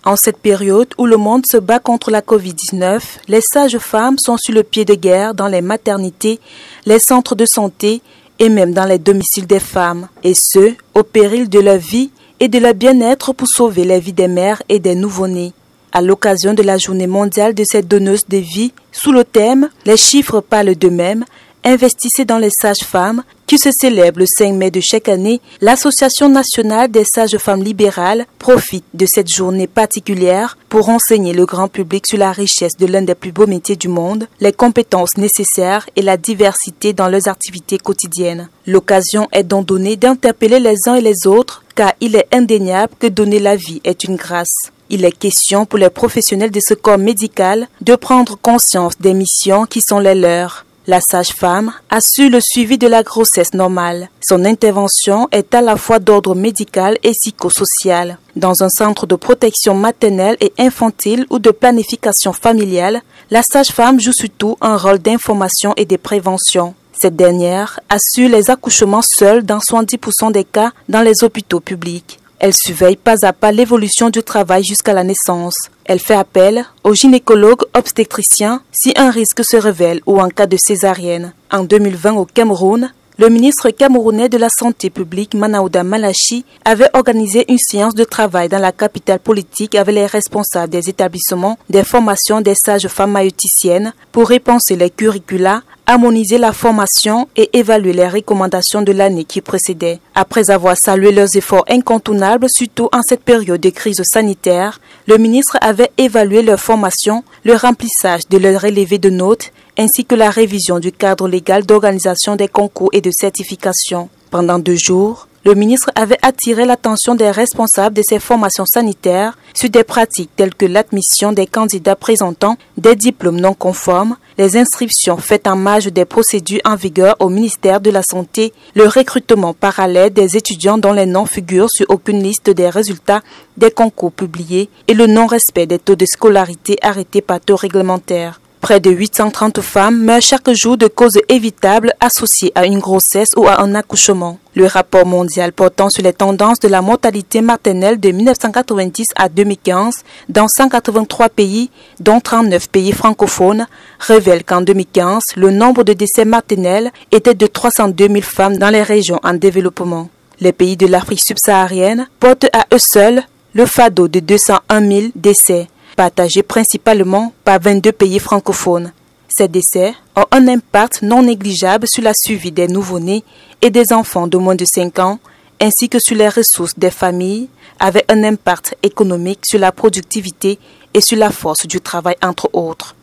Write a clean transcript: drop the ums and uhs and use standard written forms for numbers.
En cette période où le monde se bat contre la Covid-19, les sages-femmes sont sur le pied de guerre dans les maternités, les centres de santé et même dans les domiciles des femmes, et ce, au péril de leur vie et de leur bien-être pour sauver les vies des mères et des nouveau-nés. À l'occasion de la journée mondiale de ces donneuses de vie, sous le thème « Les chiffres parlent d'eux-mêmes », investissez dans les sages-femmes, qui se célèbre le 5 mai de chaque année, l'Association nationale des sages-femmes libérales profite de cette journée particulière pour renseigner le grand public sur la richesse de l'un des plus beaux métiers du monde, les compétences nécessaires et la diversité dans leurs activités quotidiennes. L'occasion est donc donnée d'interpeller les uns et les autres, car il est indéniable que donner la vie est une grâce. Il est question pour les professionnels de ce corps médical de prendre conscience des missions qui sont les leurs. La sage-femme assure le suivi de la grossesse normale. Son intervention est à la fois d'ordre médical et psychosocial. Dans un centre de protection maternelle et infantile ou de planification familiale, la sage-femme joue surtout un rôle d'information et de prévention. Cette dernière assure les accouchements seuls dans 70% des cas dans les hôpitaux publics. Elle surveille pas à pas l'évolution du travail jusqu'à la naissance. Elle fait appel aux gynécologues obstétriciens si un risque se révèle ou en cas de césarienne. En 2020 au Cameroun, le ministre camerounais de la Santé publique Manaouda Malachi avait organisé une séance de travail dans la capitale politique avec les responsables des établissements des formations des sages-femmes maïoticiennes pour repenser les curricula, harmoniser la formation et évaluer les recommandations de l'année qui précédait. Après avoir salué leurs efforts incontournables, surtout en cette période de crise sanitaire, le ministre avait évalué leur formation, le remplissage de leurs relevés de notes, ainsi que la révision du cadre légal d'organisation des concours et de certification. Pendant 2 jours, le ministre avait attiré l'attention des responsables de ces formations sanitaires sur des pratiques telles que l'admission des candidats présentant des diplômes non conformes, les inscriptions faites en marge des procédures en vigueur au ministère de la Santé, le recrutement parallèle des étudiants dont les noms figurent sur aucune liste des résultats des concours publiés et le non-respect des taux de scolarité arrêtés par taux réglementaires. Près de 830 femmes meurent chaque jour de causes évitables associées à une grossesse ou à un accouchement. Le rapport mondial portant sur les tendances de la mortalité maternelle de 1990 à 2015 dans 183 pays, dont 39 pays francophones, révèle qu'en 2015, le nombre de décès maternels était de 302 000 femmes dans les régions en développement. Les pays de l'Afrique subsaharienne portent à eux seuls le fardeau de 201 000 décès, partagés principalement par 22 pays francophones. Ces décès ont un impact non négligeable sur la suivi des nouveau-nés et des enfants de moins de 5 ans, ainsi que sur les ressources des familles, avec un impact économique sur la productivité et sur la force du travail, entre autres.